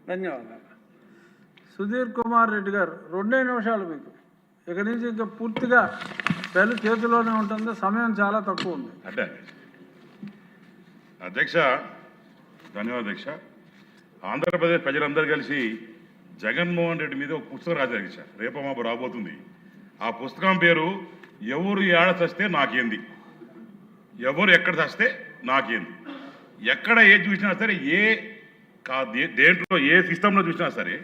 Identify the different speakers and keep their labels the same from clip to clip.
Speaker 1: ధన్యవాదాలు. సుధీర్ కుమార్ రెడ్డి గారు 2 నిమిషాలు మీకు. ఇక నుంచి ఇంకా పూర్తిగా సెల్ చేతిలోనే ఉంటుంది, సమయం చాలా తక్కువ ఉంది.
Speaker 2: అంటే అధ్యక్ష, ధన్యవాదాలు అధ్యక్ష. ఆంధ్రప్రదేశ్ ప్రజలందరూ కలిసి జగన్మోహన్ రెడ్డి మీద ఒక పుస్తకం రాశారు అధ్యక్ష. రేపు మాపు రాబోతుంది. ఆ పుస్తకం పేరు ఎవరు ఏడ చస్తే నాకేంది, ఎవరు ఎక్కడ చస్తే నాకేంది. ఎక్కడ ఏది చూసినా సరే, దేంట్లో ఏ సిస్టంలో చూసినా సరే,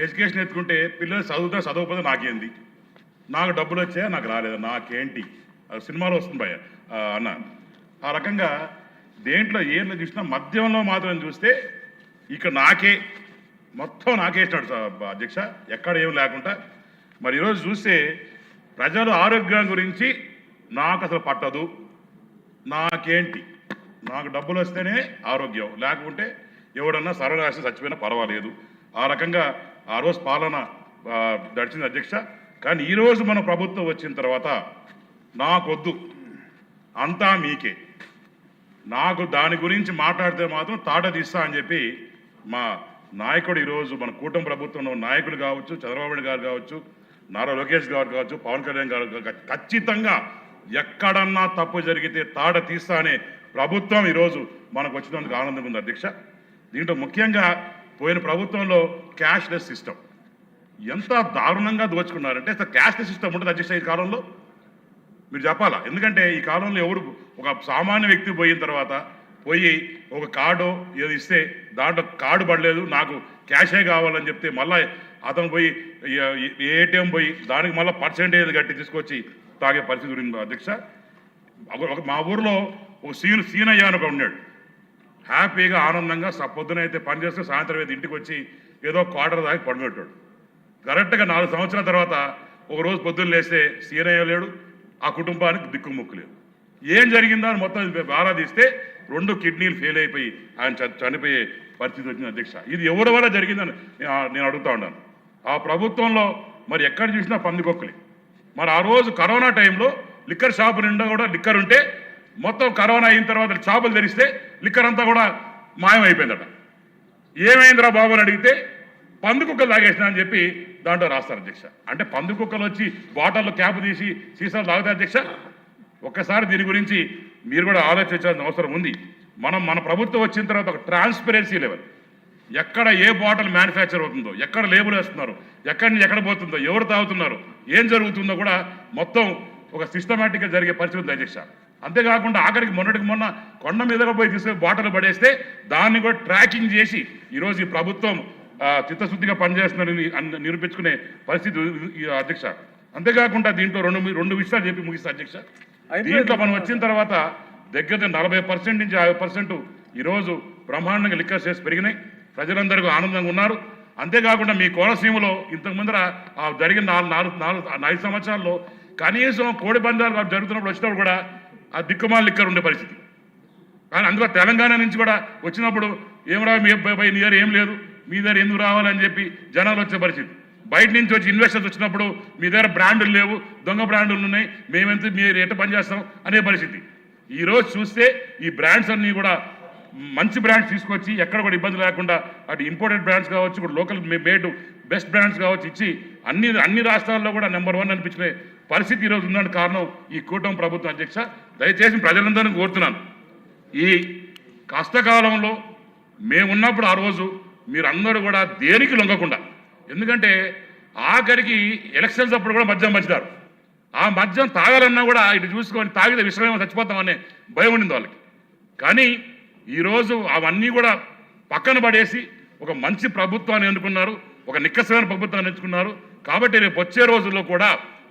Speaker 2: ఎడ్యుకేషన్ ఎత్తుకుంటే పిల్లలు చదవకపోతే నాకేంది, నాకు డబ్బులు వచ్చాయా నాకు రాలేదా, నాకేంటి, సినిమాలో వస్తుంది భయ అన్న. ఆ రకంగా దేంట్లో ఏళ్ళు చూసినా మద్యంలో మాత్రం చూస్తే ఇక్కడ మొత్తం నాకేసినాడు అధ్యక్ష, ఎక్కడ ఏం లేకుండా. మరి ఈరోజు చూస్తే ప్రజలు ఆరోగ్యం గురించి నాకు అసలు పట్టదు, నాకేంటి, నాకు డబ్బులు వస్తేనే ఆరోగ్యం, లేకుంటే ఎవడన్నా సర్వనాశనం చచ్చిపోయినా పర్వాలేదు. ఆ రకంగా ఆ రోజు పాలన నడిచింది అధ్యక్ష. కానీ ఈరోజు మన ప్రభుత్వం వచ్చిన తర్వాత నాకొద్దు, అంతా మీకే, నాకు దాని గురించి మాట్లాడితే మాత్రం తాట తీస్తా అని చెప్పి మా నాయకుడు ఈరోజు మన కూటమి ప్రభుత్వంలో నాయకులు కావచ్చు, చంద్రబాబు నాయుడు గారు కావచ్చు, నారా లోకేష్ గారు కావచ్చు, పవన్ కళ్యాణ్ గారు ఖచ్చితంగా ఎక్కడన్నా తప్పు జరిగితే తాట తీస్తా అనే ప్రభుత్వం ఈరోజు మనకు వచ్చినందుకు ఆనందంగా ఉంది అధ్యక్ష. దీంట్లో ముఖ్యంగా పోయిన ప్రభుత్వంలో క్యాష్లెస్ సిస్టమ్ ఎంత దారుణంగా దోచుకున్నారంటే, అసలు క్యాష్లెస్ సిస్టమ్ ఉంటుంది అధ్యక్ష ఈ కాలంలో, మీరు చెప్పాలా. ఎందుకంటే ఈ కాలంలో ఎవరు ఒక సామాన్య వ్యక్తి పోయిన తర్వాత ఒక కార్డు ఏది ఇస్తే దాంట్లో కార్డు పడలేదు, నాకు క్యాషే కావాలని చెప్తే మళ్ళీ అతను ఏటీఎం దానికి మళ్ళీ పర్సెంటేజ్ కట్టి తీసుకొచ్చి తాగే పరిస్థితి ఉంది అధ్యక్ష. మా ఊర్లో ఒక సీనయ్య అని ఉన్నాడు, హ్యాపీగా ఆనందంగా పొద్దునైతే పని చేస్తే సాయంత్రం అయితే ఇంటికి వచ్చి ఏదో క్వార్టర్ దాకా పడుకుంటాడు. కరెక్ట్గా 4 సంవత్సరాల తర్వాత ఒకరోజు పొద్దున్న లేస్తే సీనయ్య లేడు, ఆ కుటుంబానికి దిక్కుముక్కు లేదు. ఏం జరిగిందో అని మొత్తం ఆరాధిస్తే 2 కిడ్నీలు ఫెయిల్ అయిపోయి ఆయన చనిపోయే పరిస్థితి వచ్చింది అధ్యక్ష. ఇది ఎవరి వల్ల జరిగిందని నేను అడుగుతా ఉన్నాను. ఆ ప్రభుత్వంలో మరి ఎక్కడ చూసినా పందికొక్కులే. మరి ఆ రోజు కరోనా టైంలో లిక్కర్ షాపు నిండా కూడా లిక్కర్ ఉంటే, మొత్తం కరోనా అయిన తర్వాత షాపులు తెరిస్తే లిక్కర్ అంతా కూడా మాయమైపోయిందట. ఏమైందిరా బాబు అని అడిగితే పందుకుక్కలు తాగేసిన అని చెప్పి దాంట్లో రాస్తారు అధ్యక్ష. అంటే పందుకుక్కలు వచ్చి బాటిల్లో క్యాప్ తీసి సీసాలు తాగుతాయి అధ్యక్ష. ఒక్కసారి దీని గురించి మీరు కూడా ఆలోచించాల్సిన అవసరం ఉంది. మన ప్రభుత్వం వచ్చిన తర్వాత ఒక ట్రాన్స్పరెన్సీ లెవెల్, ఎక్కడ ఏ బాటిల్ మ్యానుఫ్యాక్చర్ అవుతుందో, ఎక్కడ లేబుల్ వేస్తున్నారు, ఎక్కడ పోతుందో, ఎవరు తాగుతున్నారు, ఏం జరుగుతుందో కూడా మొత్తం ఒక సిస్టమేటిక్గా జరిగే పరిస్థితి ఉంది అధ్యక్ష. అంతేకాకుండా ఆఖరికి మొన్న కొండ మీదగా పోయి తీసుకుని బాటిల్ పడేస్తే దాన్ని కూడా ట్రాకింగ్ చేసి ఈరోజు ఈ ప్రభుత్వం చిత్తశుద్ధిగా పనిచేస్తుందని నిరూపించుకునే పరిస్థితి అధ్యక్ష. అంతేకాకుండా దీంట్లో రెండు విషయాలు చెప్పి ముగిస్తా అధ్యక్ష. దీంట్లో మనం వచ్చిన తర్వాత దగ్గర 40% నుంచి 50% ఈరోజు బ్రహ్మాండంగా లిక్కర్ సేల్స్ పెరిగినాయి, ప్రజలందరికీ ఆనందంగా ఉన్నారు. అంతేకాకుండా మీ కోనసీమలో ఇంతకు ముందర జరిగిన 5 సంవత్సరాల్లో కనీసం కోడి పందాలు జరుగుతున్నప్పుడు వచ్చినప్పుడు కూడా ఆ దిక్కుమాల లిక్కర్ ఉండే పరిస్థితి. కానీ అందులో తెలంగాణ నుంచి కూడా వచ్చినప్పుడు ఏమరా మీ దగ్గర ఏం లేదు, మీ దగ్గర ఎందుకు రావాలని చెప్పి జనాలు వచ్చే పరిస్థితి. బయట నుంచి వచ్చి ఇన్వెస్టర్స్ వచ్చినప్పుడు మీ దగ్గర బ్రాండులు లేవు, దొంగ బ్రాండులు ఉన్నాయి, మేమెంత మీరు ఎట్ట పనిచేస్తాం అనే పరిస్థితి. ఈరోజు చూస్తే ఈ బ్రాండ్స్ అన్నీ కూడా మంచి బ్రాండ్స్ తీసుకొచ్చి ఎక్కడ కూడా ఇబ్బంది లేకుండా అటు ఇంపోర్టెడ్ బ్రాండ్స్ కావచ్చు, ఇప్పుడు లోకల్ మేడ్ బెస్ట్ బ్రాండ్స్ కావచ్చు ఇచ్చి అన్ని రాష్ట్రాల్లో కూడా నెంబర్ 1 అనిపించుకునే పరిస్థితి ఈరోజు ఉందని కారణం ఈ కూటమి ప్రభుత్వం అధ్యక్ష. దయచేసి ప్రజలందరినీ కోరుతున్నాను, ఈ కష్టకాలంలో మేమున్నప్పుడు ఆ రోజు మీరందరూ కూడా దేనికి లొంగకుండా, ఎందుకంటే ఆఖరికి ఎలక్షన్స్ అప్పుడు కూడా మద్యం పంచుతారు, ఆ మద్యం తాగాలన్నా కూడా ఇటు చూసుకొని తాగితే విషయమేమో చచ్చిపోతామనే భయం ఉండింది వాళ్ళకి. కానీ ఈరోజు అవన్నీ కూడా పక్కన పడేసి ఒక మంచి ప్రభుత్వాన్ని ఎన్నుకున్నారు, ఒక నిక్కసమైన ప్రభుత్వాన్ని ఎంచుకున్నారు. కాబట్టి రేపు వచ్చే రోజుల్లో కూడా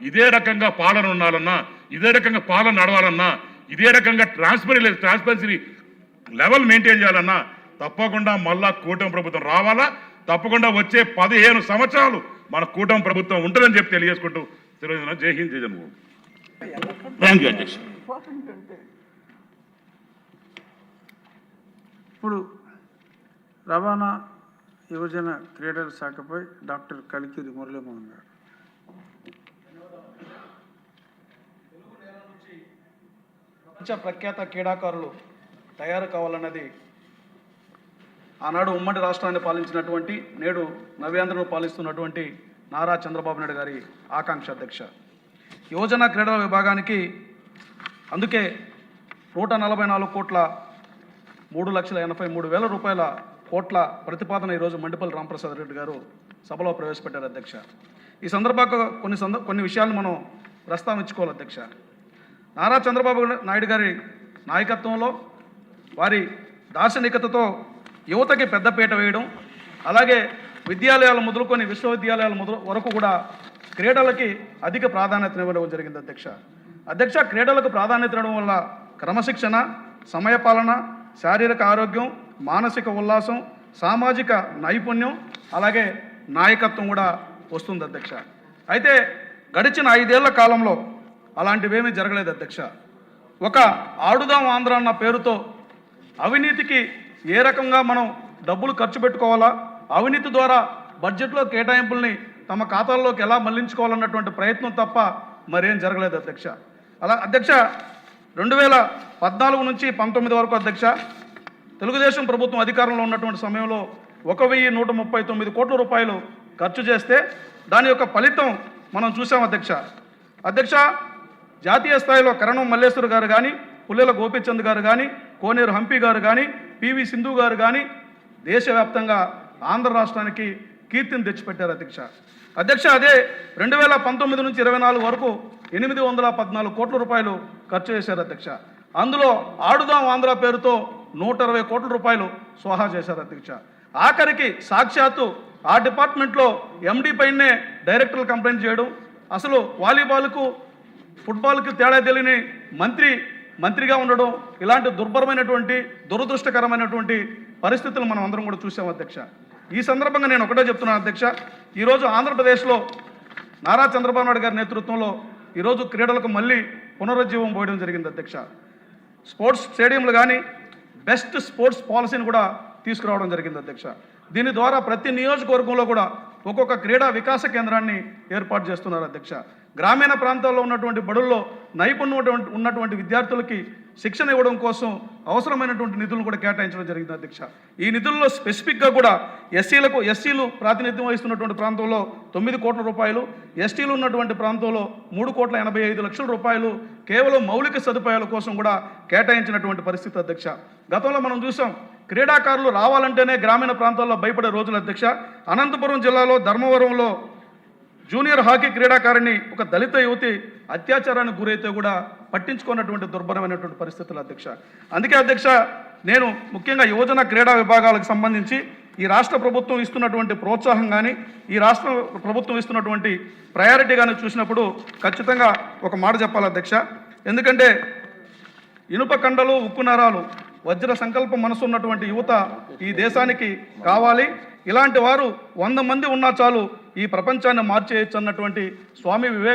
Speaker 2: ఇదే రకంగా పాలన ఉండాలన్నా, ఇదే రకంగా పాలన నడవాలన్నా, ఇదే రకంగా ట్రాన్స్పరెన్సీ లెవెల్ మెయింటైన్ చేయాలన్నా తప్పకుండా మళ్ళా కూటమి ప్రభుత్వం రావాలా. తప్పకుండా వచ్చే 15 సంవత్సరాలు మన కూటమి ప్రభుత్వం ఉంటుందని చెప్పి తెలియజేసుకుంటూ జై హింద్, జై జన్మభూమి. థ్యాంక్ యూ అధ్యక్ష.
Speaker 1: ఇప్పుడు రవాణా యువజన క్రీడల శాఖపై డాక్టర్ కలికిరి మురళీమోహన్ గారు.
Speaker 3: ప్రపంచ ప్రఖ్యాత క్రీడాకారులు తయారు కావాలన్నది ఆనాడు ఉమ్మడి రాష్ట్రాన్ని పాలించినటువంటి నేడు నవ్యాంధ్రను పాలిస్తున్నటువంటి నారా చంద్రబాబు నాయుడు గారి ఆకాంక్ష అధ్యక్ష. యువజన క్రీడల విభాగానికి అందుకే 144 కోట్ల 3,83,000 రూపాయల కోట్ల ప్రతిపాదన ఈరోజు మండిపల్లి రామప్రసాద్ రెడ్డి గారు సభలో ప్రవేశపెట్టారు అధ్యక్ష. ఈ సందర్భంగా కొన్ని విషయాలు మనం ప్రస్తావించుకోవాలి అధ్యక్ష. నారా చంద్రబాబు నాయుడు గారి నాయకత్వంలో వారి దార్శనికతతో యువతకి పెద్దపీట వేయడం, అలాగే విద్యాలయాలు మొదలుకొని విశ్వవిద్యాలయాల వరకు కూడా క్రీడలకి అధిక ప్రాధాన్యత ఇవ్వడం జరిగింది అధ్యక్ష. క్రీడలకు ప్రాధాన్యత ఇవ్వడం వల్ల క్రమశిక్షణ, సమయపాలన, శారీరక ఆరోగ్యం, మానసిక ఉల్లాసం, సామాజిక నైపుణ్యం, అలాగే నాయకత్వం కూడా వస్తుంది అధ్యక్ష. అయితే గడిచిన 5 ఏళ్ల కాలంలో అలాంటివేమీ జరగలేదు అధ్యక్ష. ఒక ఆడుదాం ఆంధ్ర అన్న పేరుతో అవినీతికి ఏ రకంగా మనం డబ్బులు ఖర్చు పెట్టుకోవాలా, అవినీతి ద్వారా బడ్జెట్లో కేటాయింపుల్ని తమ ఖాతాల్లోకి ఎలా మళ్లించుకోవాలన్నటువంటి ప్రయత్నం తప్ప మరేం జరగలేదు అధ్యక్ష. అధ్యక్ష 2014 నుంచి 19 వరకు అధ్యక్ష తెలుగుదేశం ప్రభుత్వం అధికారంలో ఉన్నటువంటి సమయంలో 1,139 కోట్ల రూపాయలు ఖర్చు చేస్తే దాని యొక్క ఫలితం మనం చూసాం అధ్యక్ష. జాతీయ స్థాయిలో కరణం మల్లేశ్వర్ గారు కానీ, పుల్లెల గోపీచంద్ గారు కానీ, కోనేరు హంపి గారు కానీ, పివి సింధు గారు కానీ దేశవ్యాప్తంగా ఆంధ్ర రాష్ట్రానికి కీర్తిని తెచ్చిపెట్టారు అధ్యక్ష. అదే 2019 నుంచి 24 వరకు 814 కోట్ల రూపాయలు ఖర్చు చేశారు అధ్యక్ష. అందులో ఆడుదాం ఆంధ్ర పేరుతో 120 కోట్ల రూపాయలు స్వాహా చేశారు అధ్యక్ష. ఆఖరికి సాక్షాత్తు ఆ డిపార్ట్మెంట్లో ఎండి పైనే డైరెక్టర్లు కంప్లైంట్ చేయడం, అసలు వాలీబాల్కు ఫుట్బాల్కి తేడా తెలియని మంత్రిగా ఉండడం, ఇలాంటి దుర్భరమైనటువంటి దురదృష్టకరమైనటువంటి పరిస్థితులు మనం అందరం కూడా చూసాం అధ్యక్ష. ఈ సందర్భంగా నేను ఒకటే చెప్తున్నాను అధ్యక్ష, ఈరోజు ఆంధ్రప్రదేశ్లో నారా చంద్రబాబు నాయుడు గారి నేతృత్వంలో ఈరోజు క్రీడలకు మళ్ళీ పునరుజ్జీవం పోయడం జరిగింది అధ్యక్ష. స్పోర్ట్స్ స్టేడియంలు కానీ బెస్ట్ స్పోర్ట్స్ పాలసీని కూడా తీసుకురావడం జరిగింది అధ్యక్ష. దీని ద్వారా ప్రతి నియోజకవర్గంలో కూడా ఒక్కొక్క క్రీడా వికాస కేంద్రాన్ని ఏర్పాటు చేస్తున్నారు అధ్యక్ష. గ్రామీణ ప్రాంతాల్లో ఉన్నటువంటి బడుల్లో నైపుణ్యం ఉన్నటువంటి విద్యార్థులకి శిక్షణ ఇవ్వడం కోసం అవసరమైనటువంటి నిధులను కూడా కేటాయించడం జరిగింది అధ్యక్ష. ఈ నిధుల్లో స్పెసిఫిక్గా కూడా ఎస్సీలు ప్రాతినిధ్యం వహిస్తున్నటువంటి ప్రాంతంలో 9 కోట్ల రూపాయలు, ఎస్టీలు ఉన్నటువంటి ప్రాంతంలో 3,85,00,000 రూపాయలు కేవలం మౌలిక సదుపాయాల కోసం కూడా కేటాయించినటువంటి పరిస్థితి అధ్యక్ష. గతంలో మనం చూసాం, క్రీడాకారులు రావాలంటేనే గ్రామీణ ప్రాంతాల్లో భయపడే రోజులు అధ్యక్ష. అనంతపురం జిల్లాలో ధర్మవరంలో జూనియర్ హాకీ క్రీడాకారిణి ఒక దళిత యువతి అత్యాచారానికి గురైతే కూడా పట్టించుకున్నటువంటి దుర్భరమైనటువంటి పరిస్థితులు అధ్యక్ష. అందుకే అధ్యక్ష, నేను ముఖ్యంగా యువజన క్రీడా విభాగాలకు సంబంధించి ఈ రాష్ట్ర ప్రభుత్వం ఇస్తున్నటువంటి ప్రోత్సాహం కానీ, ఈ రాష్ట్ర ప్రభుత్వం ఇస్తున్నటువంటి ప్రయారిటీ కానీ చూసినప్పుడు ఖచ్చితంగా ఒక మాట చెప్పాలి అధ్యక్ష. ఎందుకంటే ఇనుప కండలు, ఉక్కు నరాలు, వజ్ర సంకల్ప మనసు ఉన్నటువంటి యువత ఈ దేశానికి కావాలి. ఇలాంటి వారు 100 మంది ఉన్నా చాలు ఈ ప్రపంచాన్ని మార్చేయచ్చు అన్నటువంటి స్వామి వివేకానంద